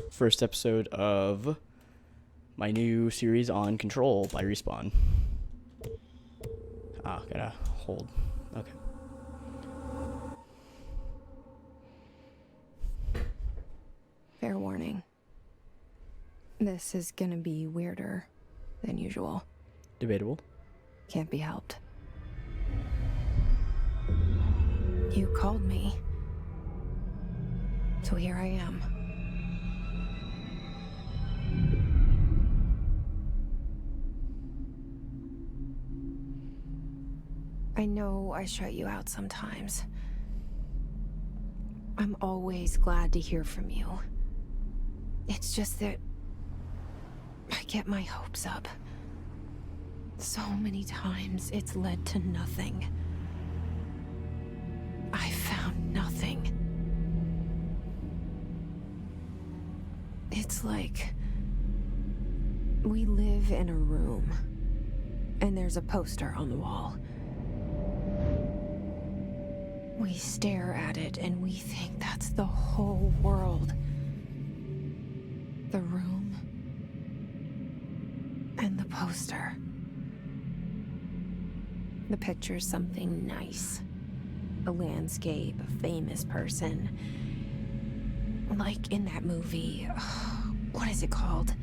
First episode of my new series on Control by Respawn. Gotta hold. Okay. Fair warning. This is gonna be weirder than usual. Debatable. Can't be helped. You called me. So here I am. I know I shut you out sometimes. I'm always glad to hear from you. It's just that I get my hopes up. So many times it's led to nothing. I found nothing. It's like we live in a room and there's a poster on the wall. We stare at it and we think that's the whole world. The room and the poster. The picture's something nice. A landscape, a famous person. Like in that movie, what is it called?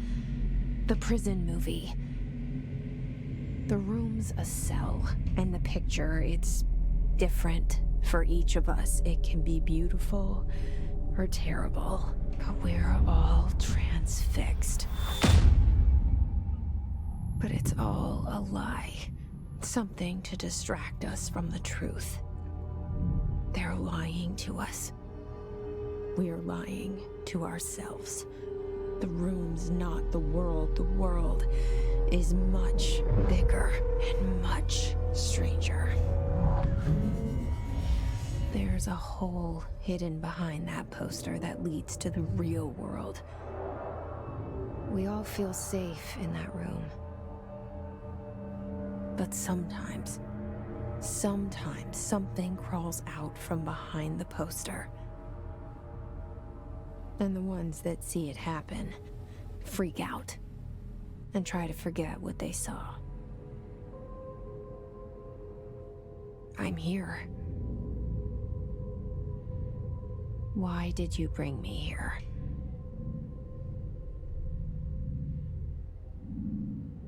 The prison movie. The room's a cell, and the picture, it's different for each of us. It can be beautiful or terrible, but we're all transfixed. But it's all a lie. Something to distract us from the truth. They're lying to us. We're lying to ourselves. The room's not the world. The world is much bigger and much stranger. There's a hole hidden behind that poster that leads to the real world. We all feel safe in that room. But sometimes something crawls out from behind the poster. And the ones that see it happen freak out and try to forget what they saw. I'm here. Why did you bring me here?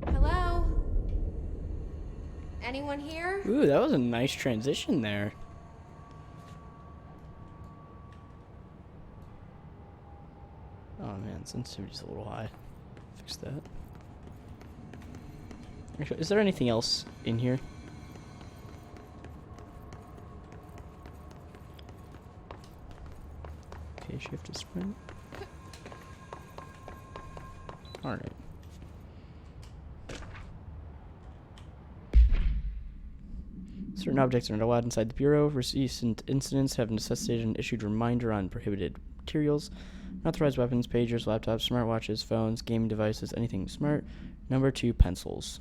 Hello? Anyone here? Ooh, that was a nice transition there. Oh man, sensitivity's a little high. Fix that. Actually, is there anything else in here? Okay, shift to sprint. Alright. Certain objects are not allowed inside the Bureau. Recent incidents have necessitated an issued reminder on prohibited materials. Unauthorized weapons, pagers, laptops, smartwatches, phones, gaming devices, anything smart. Number 2, pencils.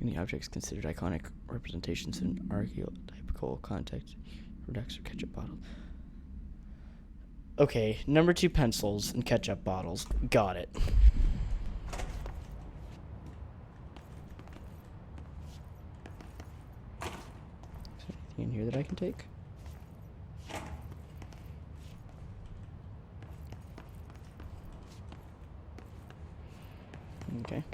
Any objects considered iconic representations in archetypical context. Redux or ketchup bottle. Okay, number 2, pencils and ketchup bottles. Got it. Is there anything in here that I can take? Okay.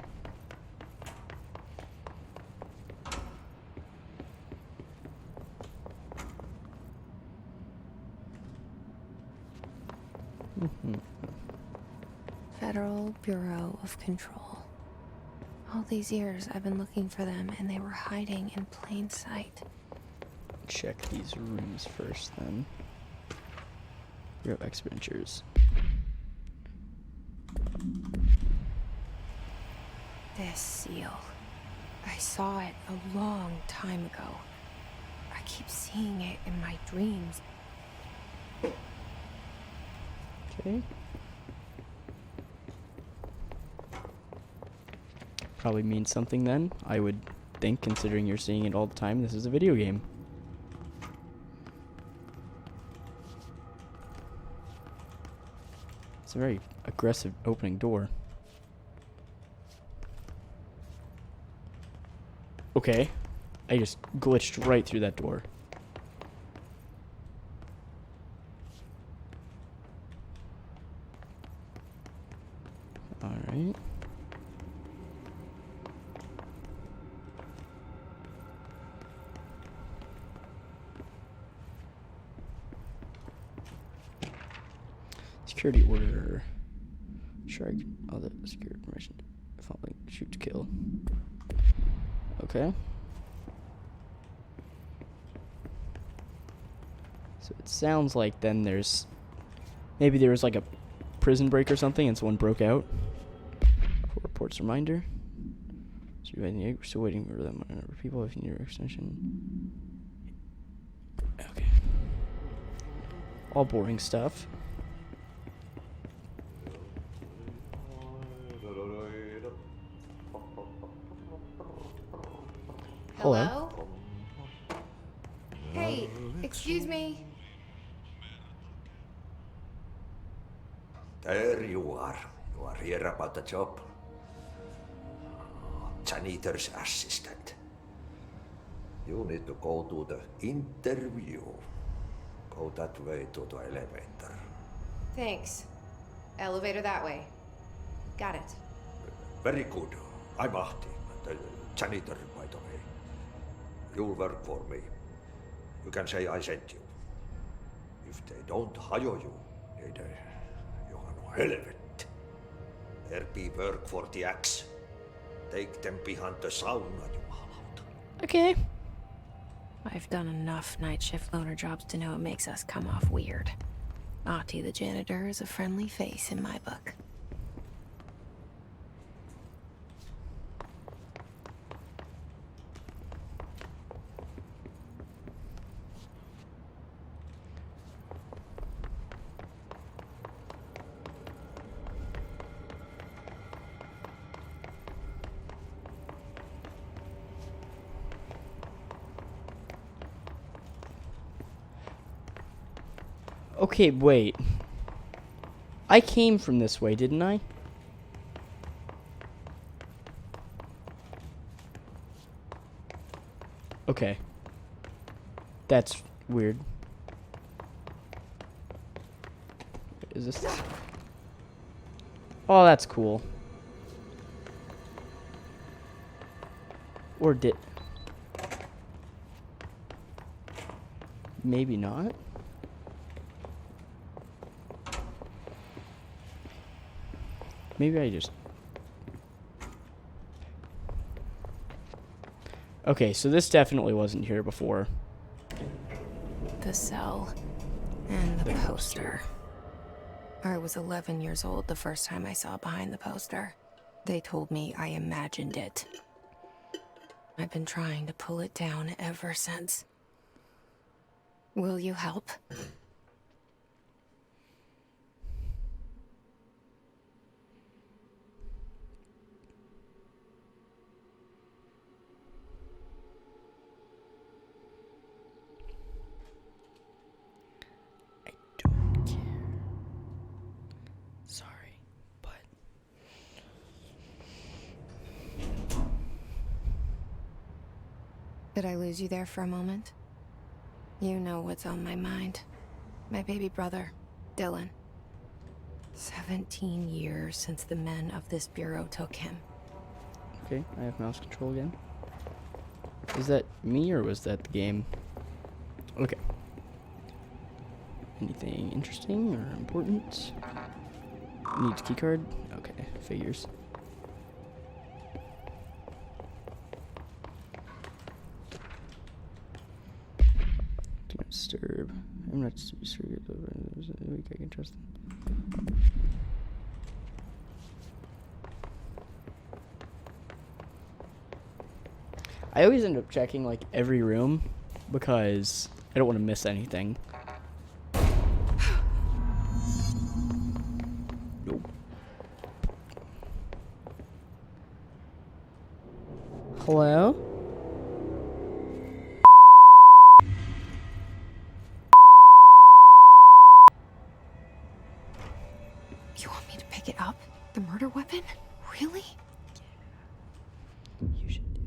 Federal Bureau of Control. All these years I've been looking for them and they were hiding in plain sight. Check these rooms first then. Bureau expenditures. This seal. I saw it a long time ago. I keep seeing it in my dreams. Okay. Probably means something then, I would think, considering you're seeing it all the time. This is a video game. It's a very aggressive opening door. Okay. I just glitched right through that door. Alright. Security order. Sure, I can. All the security permission. Following shoot to kill. Okay. So it sounds like then there's. Maybe there was like a prison break or something and someone broke out. For reports reminder. So we're still waiting for them. People if you need your extension. Okay. All boring stuff. Hello? Hey, excuse me. There you are. You are here about the job. Janitor's assistant. You need to go to the interview. Go that way to the elevator. Thanks. Elevator that way. Got it. Very good. I'm Ahti, the janitor, by the way. You'll work for me. You can say I sent you. If they don't hire you, they you are no helvet. There be work for the axe. Take them behind the sauna, jumalauta. Okay. I've done enough night shift loner jobs to know it makes us come off weird. Ahti the janitor is a friendly face in my book. Okay, wait. I came from this way, didn't I? Okay. That's weird. Is this? Oh, that's cool. Or did... Maybe not? Maybe I just... Okay, so this definitely wasn't here before. The cell and the poster. I was 11 years old the first time I saw behind the poster. They told me I imagined it. I've been trying to pull it down ever since. Will you help? Don't care. Sorry, but... Did I lose you there for a moment? You know what's on my mind. My baby brother, Dylan. 17 years since the men of this bureau took him. Okay, I have mouse control again. Is that me or was that the game? Okay. Anything interesting or important? Needs keycard? Okay, figures. Do not disturb. I'm not sure I can trust them. I always end up checking like every room because I don't want to miss anything. Nope. Hello? You want me to pick it up? The murder weapon? Really? You should do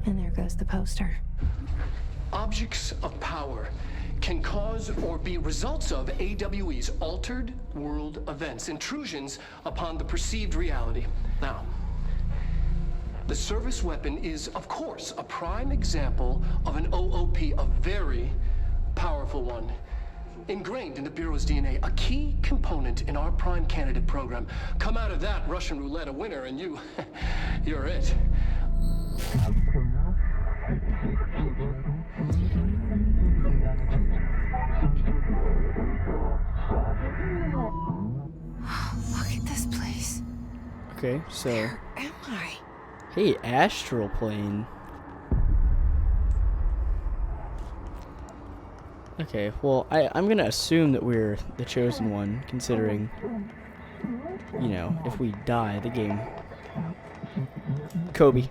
And there goes the poster. Objects of power can cause or be results of AWE's altered world events, intrusions upon the perceived reality. Now, the service weapon is, of course, a prime example of an OOP, a very powerful one. Ingrained in the Bureau's DNA, a key component in our prime candidate program. Come out of that Russian roulette a winner, and you're it. Look at this place. Okay, so Where am I? hey, astral plane. Okay, well, I'm gonna assume that we're the chosen one, considering, you know, if we die, the game. Kobe.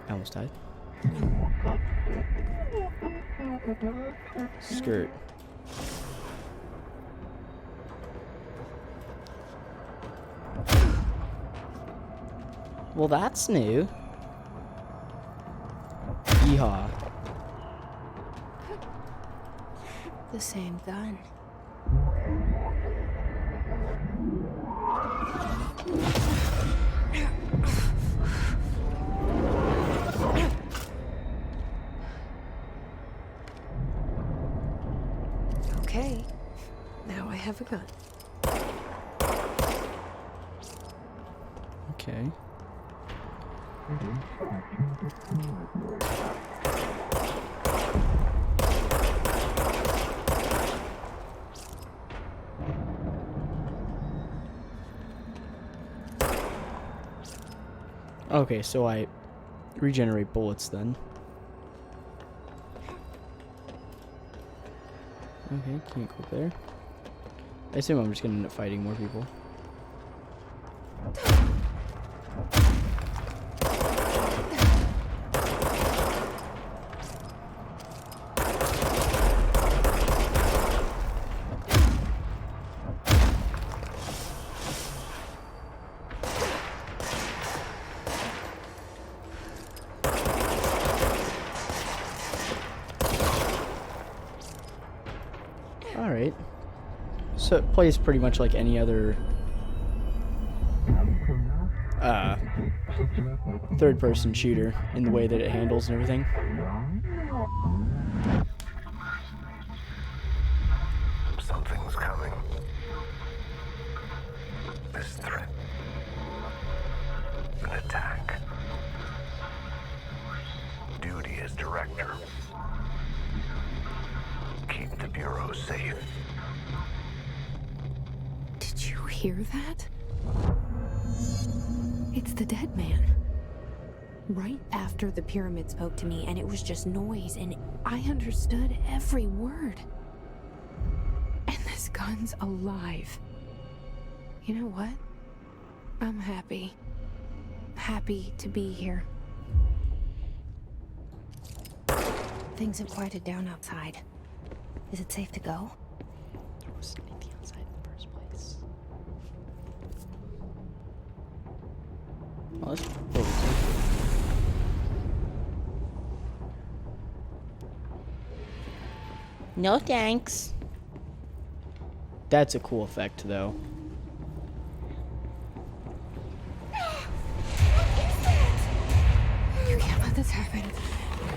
I almost died. Skirt. Well, that's new. Yeehaw. The same gun. Okay, now I have a gun. Okay. Okay, so I regenerate bullets then. Okay, can't go there. I assume I'm just gonna end up fighting more people. Alright. So it plays pretty much like any other third-person shooter in the way that it handles and everything. Something's coming. This threat. An attack. Duty as director. Keep the Bureau safe. Did you hear that? It's the dead man. Right after the pyramid spoke to me, and it was just noise, and I understood every word. And this gun's alive. You know what? I'm happy. Happy to be here. Things have quieted down outside. Is it safe to go? There wasn't anything outside in the first place. Well, let's go. No thanks. That's a cool effect, though. You can't let this happen.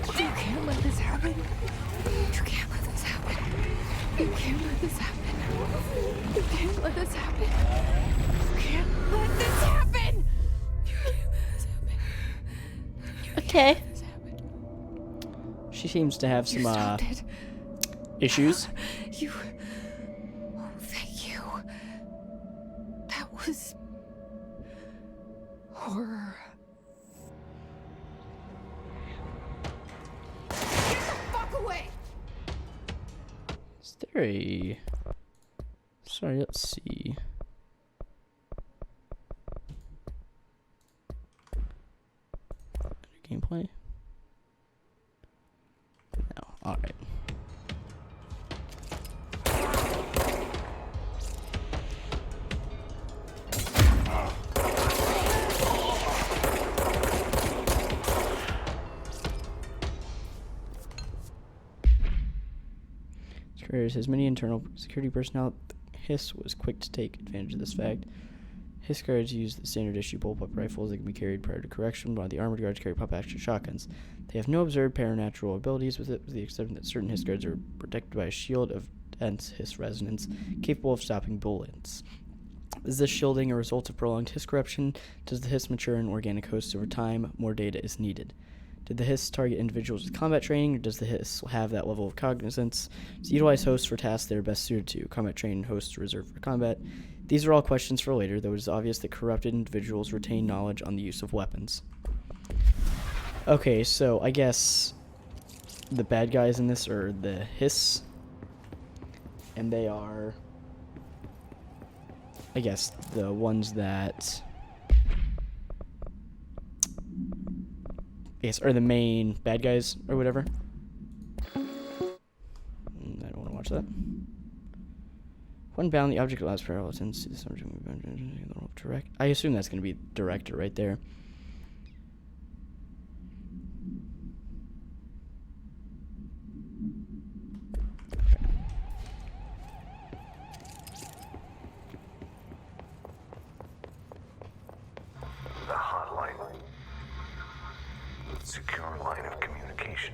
You can't let this happen. You can't let this happen. You can't let this happen. You can't let this happen. You can't let this happen. You can't let this happen. Okay. She seems to have You some stopped it. issues. You. Oh, thank you. That was horror. Get the fuck away! Is there a Sorry, let's see. Gameplay? No. Alright. Carries his many internal security personnel. Hiss was quick to take advantage of this fact. Hiss guards use the standard issue bullpup rifles that can be carried prior to correction, while the armored guards carry pump-action shotguns. They have no observed paranatural abilities, with the exception that certain Hiss guards are protected by a shield of dense Hiss resonance, capable of stopping bullets. Is this shielding a result of prolonged Hiss corruption? Does the Hiss mature in organic hosts over time? More data is needed. Did the Hiss target individuals with combat training, or does the Hiss have that level of cognizance? Does it utilize hosts for tasks they are best suited to? Combat trained hosts reserved for combat? These are all questions for later, though it is obvious that corrupted individuals retain knowledge on the use of weapons. Okay, so I guess the bad guys in this are the Hiss, and they are, I guess, the ones that, I guess, are the main bad guys or whatever. I don't want to watch that. When bound, the object allows parallel attempts to the subject direct. I assume that's going to be director right there. The hotline. Secure line of communication.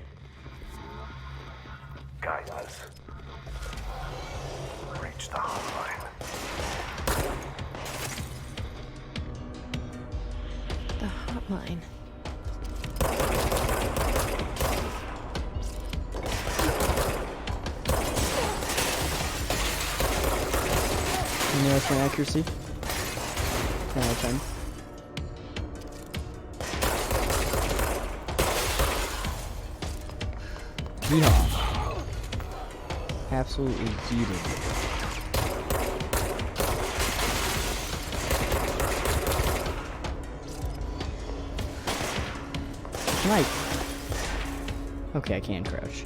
Guide us. Reach the hotline. The hotline. You know, that's my accuracy. 10 out of 10. Yeehaw. Absolutely yeeted. Can I? Okay, I can crouch.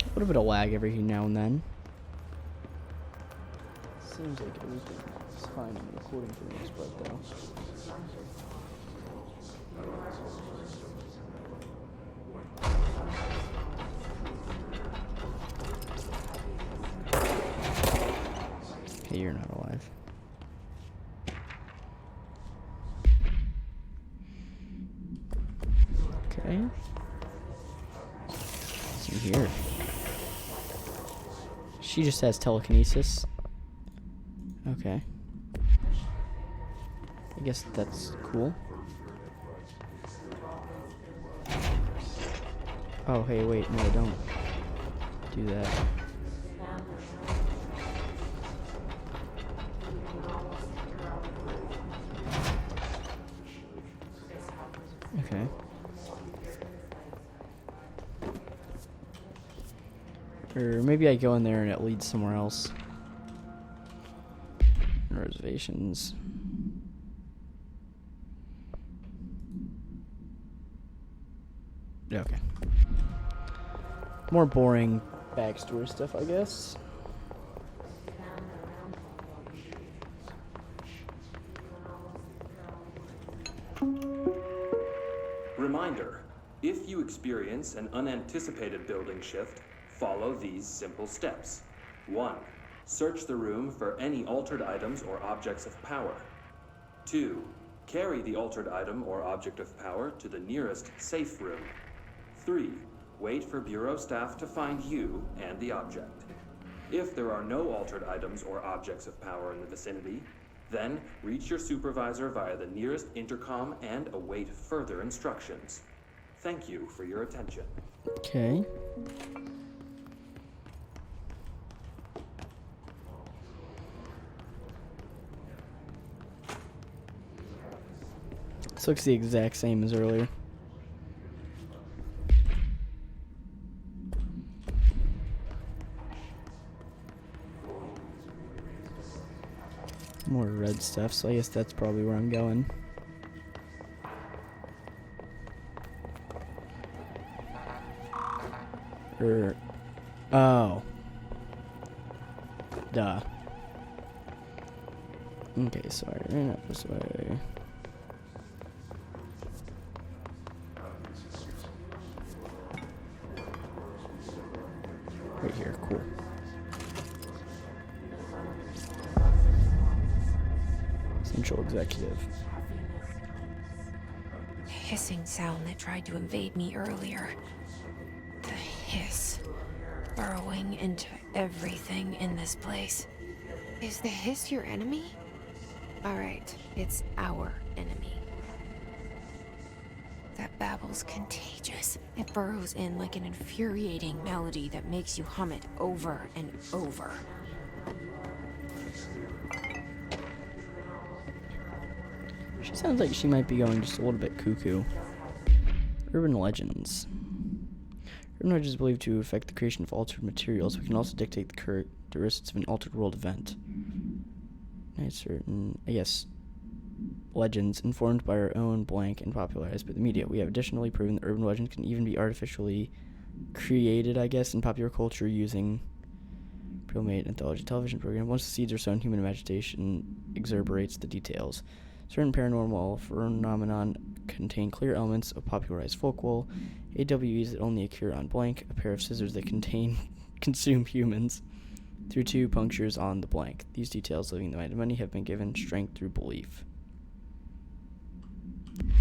A little bit of lag every now and then. Seems like everything's fine in the recording for the most part, though. Okay, you're not alive. Okay. What's in here? She just has telekinesis. Okay. I guess that's cool. Oh, hey, wait, no, don't do that. Okay. Or maybe I go in there and it leads somewhere else. Reservations. Okay. More boring backstory stuff, I guess. Reminder, if you experience an unanticipated building shift, follow these simple steps. 1. Search the room for any altered items or objects of power. 2. Carry the altered item or object of power to the nearest safe room. 3. Wait for Bureau staff to find you and the object. If there are no altered items or objects of power in the vicinity, then reach your supervisor via the nearest intercom and await further instructions. Thank you for your attention. Okay. This looks the exact same as earlier. More red stuff, so I guess that's probably where I'm going. Oh. Duh. Okay, so I ran up this way. Right here, cool. Central Executive. The hissing sound that tried to invade me earlier. The hiss. Burrowing into everything in this place. Is the hiss your enemy? Alright, it's our enemy. That babble's contagious. It burrows in like an infuriating melody that makes you hum it over and over. She sounds like she might be going just a little bit cuckoo. Urban legends. Urban legends is believed to affect the creation of altered materials, but can also dictate the characteristics of an altered world event. Certain, I guess, legends informed by our own blank and popularized by the media. We have additionally proven that urban legends can even be artificially created, I guess, in popular culture using pre-made anthology television program. Once the seeds are sown, human imagination exaggerates the details. Certain paranormal phenomenon contain clear elements of popularized folklore. AWEs that only occur on blank, a pair of scissors that consume humans through 2 punctures on the blank. These details, living the mind of many, have been given strength through belief.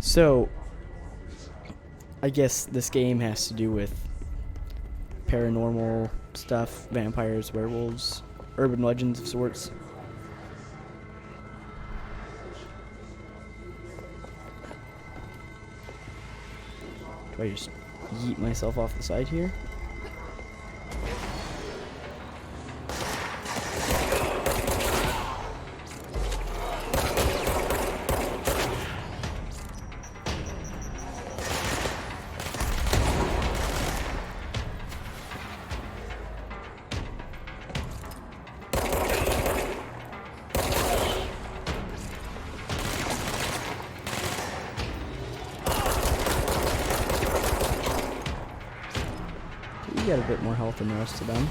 So, I guess this game has to do with paranormal stuff, vampires, werewolves, urban legends of sorts. Do I just yeet myself off the side here? You got a bit more health than the rest of them.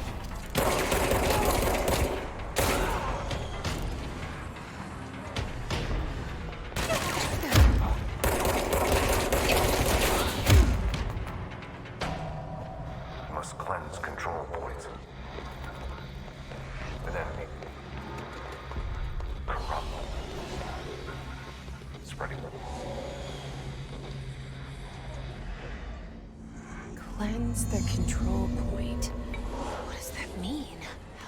Must cleanse control points. An enemy. Corrupt. Spreading. Cleanse the control point. What does that mean?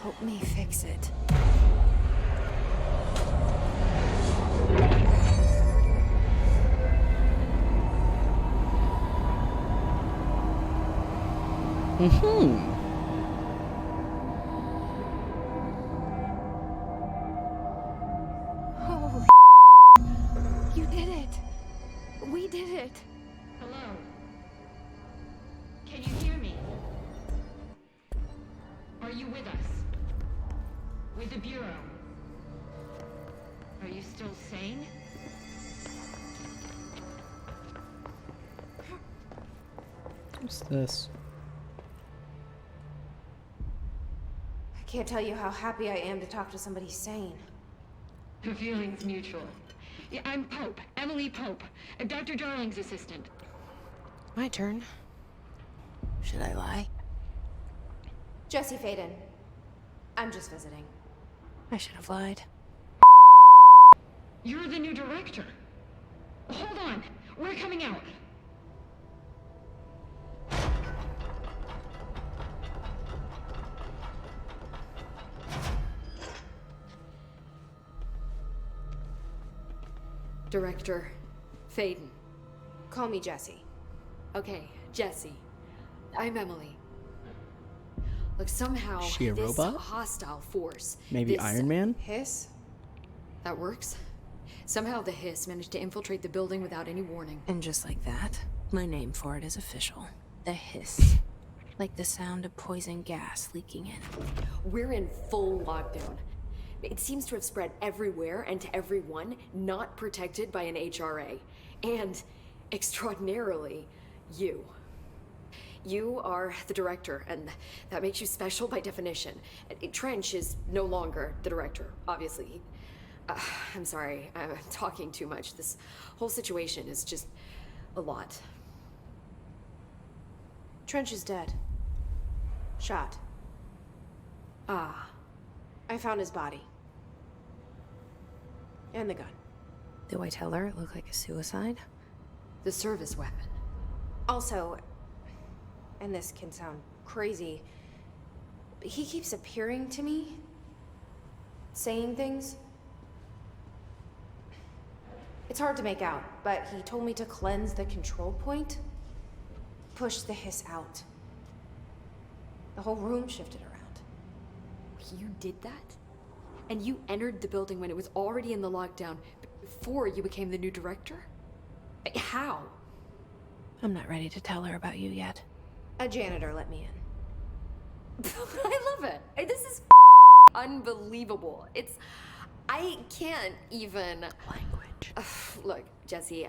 Help me fix it. Holy you did it! We did it! Hello? Can you hear me? Are you with us? With the Bureau? Are you still sane? What's this? I can't tell you how happy I am to talk to somebody sane. The feeling's mutual. Yeah, I'm Pope, Emily Pope, Dr. Darling's assistant. My turn. Should I lie? Jesse Faden. I'm just visiting. I should have lied. You're the new director. Hold on, we're coming out. Director Faden. Call me Jesse. Okay, Jesse. I'm Emily. Look, somehow Is she a this robot? hostile force. Maybe this Iron Man? Hiss? That works. Somehow the Hiss managed to infiltrate the building without any warning. And just like that, my name for it is official. The Hiss. Like the sound of poison gas leaking in. We're in full lockdown. It seems to have spread everywhere and to everyone not protected by an HRA. And, extraordinarily, you. You are the director, and that makes you special by definition. Trench is no longer the director, obviously. I'm sorry, I'm talking too much. This whole situation is just a lot. Trench is dead. Shot. Ah. I found his body. And the gun. Do I tell her it looked like a suicide? The service weapon. Also, and this can sound crazy, but he keeps appearing to me, saying things. It's hard to make out, but he told me to cleanse the control point, push the Hiss out. The whole room shifted around. You did that? And you entered the building when it was already in the lockdown, before you became the new director? How? I'm not ready to tell her about you yet. A janitor let me in. I love it. This is unbelievable. I can't even... Language. Look, Jesse,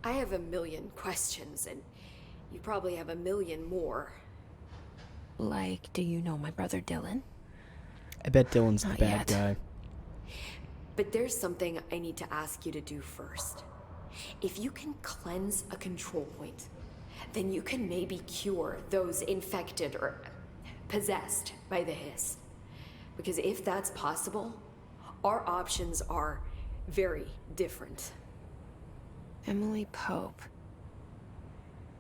I have a million questions, and you probably have a million more. Like, do you know my brother Dylan? I bet Dylan's the Not bad yet. guy. But there's something I need to ask you to do first. If you can cleanse a control point, then you can maybe cure those infected or possessed by the Hiss. Because if that's possible, our options are very different. Emily Pope.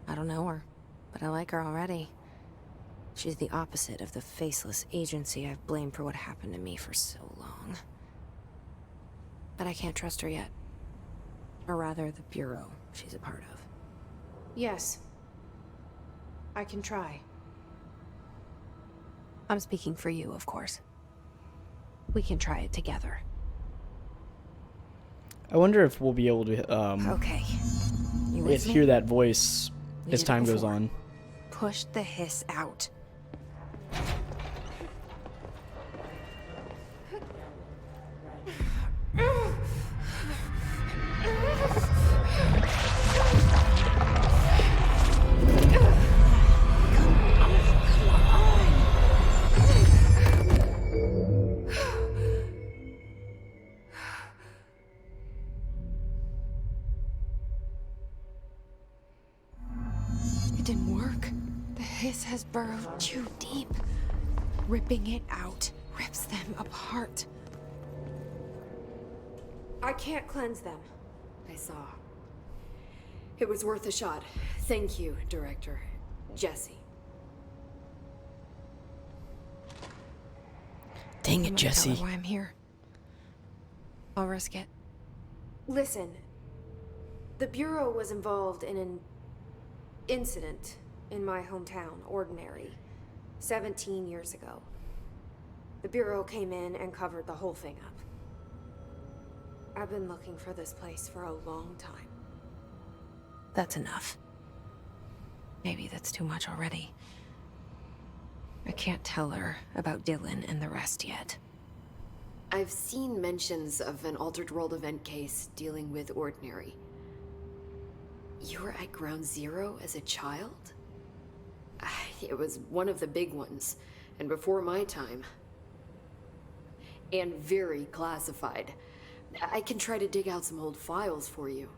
I don't know her, but I like her already. She's the opposite of the faceless agency I've blamed for what happened to me for so long. But I can't trust her yet. Or rather, the Bureau she's a part of. Yes. I can try. I'm speaking for you, of course. We can try it together. I wonder if we'll be able to Okay. You with me? hear that voice We as did it time goes before. on. Push the Hiss out. It didn't work. The Hiss has burrowed too deep. Ripping it out rips them apart. I can't cleanse them. I saw. It was worth a shot. Thank you, Director. Jesse. Dang I'm it, gonna Jesse. tell her why I'm here. I'll risk it. Listen, the Bureau was involved in an incident in my hometown, Ordinary, 17 years ago. The Bureau came in and covered the whole thing up. I've been looking for this place for a long time. That's enough. Maybe that's too much already. I can't tell her about Dylan and the rest yet. I've seen mentions of an Altered World event case dealing with Ordinary. You were at Ground Zero as a child? It was one of the big ones, and before my time. And very classified. I can try to dig out some old files for you.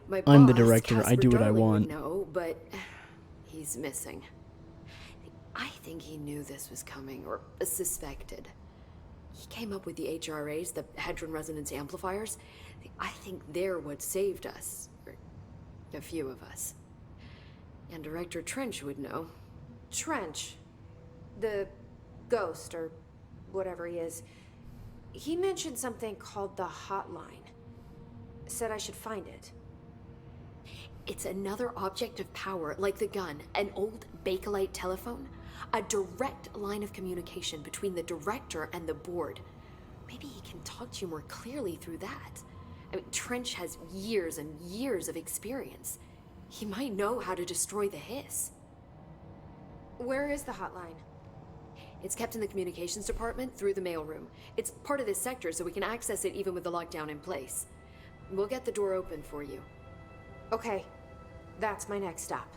My I'm the boss, director. I Casper do what I Darling, would want. know, but he's missing. I think he knew this was coming, or suspected. He came up with the HRAs, the Hadron Resonance Amplifiers. I think they're what saved us. Or a few of us. And Director Trench would know. Trench, the ghost, or whatever he is, he mentioned something called the Hotline. Said I should find it. It's another object of power, like the gun, an old Bakelite telephone. A direct line of communication between the director and the board. Maybe he can talk to you more clearly through that. I mean, Trench has years and years of experience. He might know how to destroy the Hiss. Where is the hotline? It's kept in the communications department through the mailroom. It's part of this sector, so we can access it even with the lockdown in place. We'll get the door open for you. Okay, that's my next stop.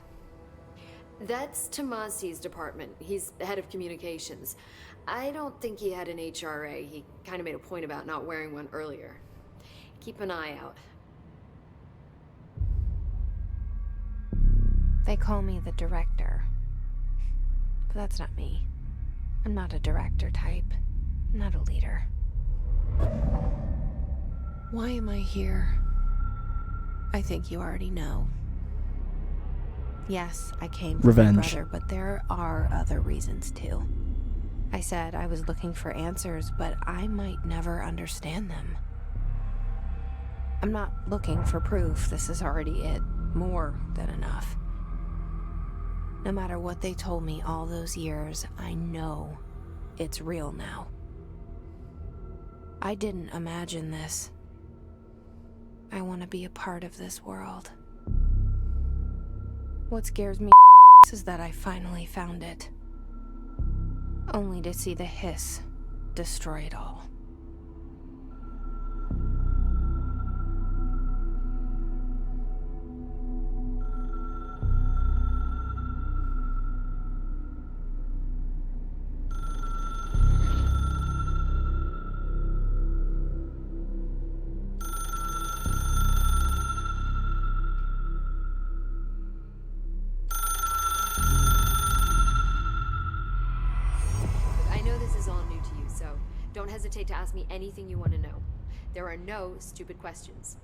That's Tomasi's department. He's head of communications. I don't think he had an HRA. He kind of made a point about not wearing one earlier. Keep an eye out. They call me the director. But that's not me. I'm not a director type. I'm not a leader. Why am I here? I think you already know. Yes, I came for my Revenge. brother, but there are other reasons too. I said I was looking for answers, but I might never understand them. I'm not looking for proof. This is already it. More than enough. No matter what they told me all those years, I know it's real now. I didn't imagine this. I want to be a part of this world. What scares me is that I finally found it. Only to see the Hiss destroy it all. Don't hesitate to ask me anything you want to know. There are no stupid questions.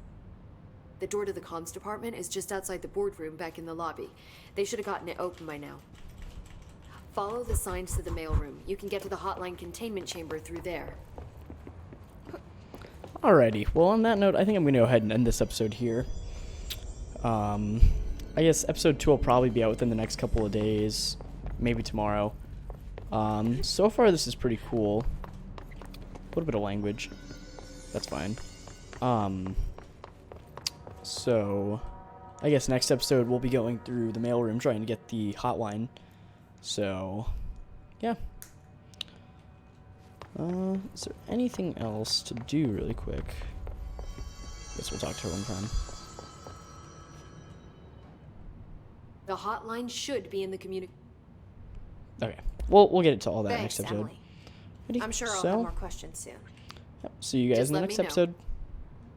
The door to the comms department is just outside the boardroom back in the lobby. They should have gotten it open by now. Follow the signs to the mailroom. You can get to the hotline containment chamber through there. Alrighty. Well, on that note, I think I'm going to go ahead and end this episode here. I guess episode 2 will probably be out within the next couple of days. Maybe tomorrow. So far, this is pretty cool. A little bit of language. That's fine. So, I guess next episode we'll be going through the mailroom trying to get the hotline. So, yeah. Is there anything else to do really quick? Guess we'll talk to her one time. The hotline should be in the Okay. We'll get into all that Thanks, next episode. Emily. Alrighty, I'm sure I'll so, have more questions soon. Yep, see you guys Just in the let next me know. episode.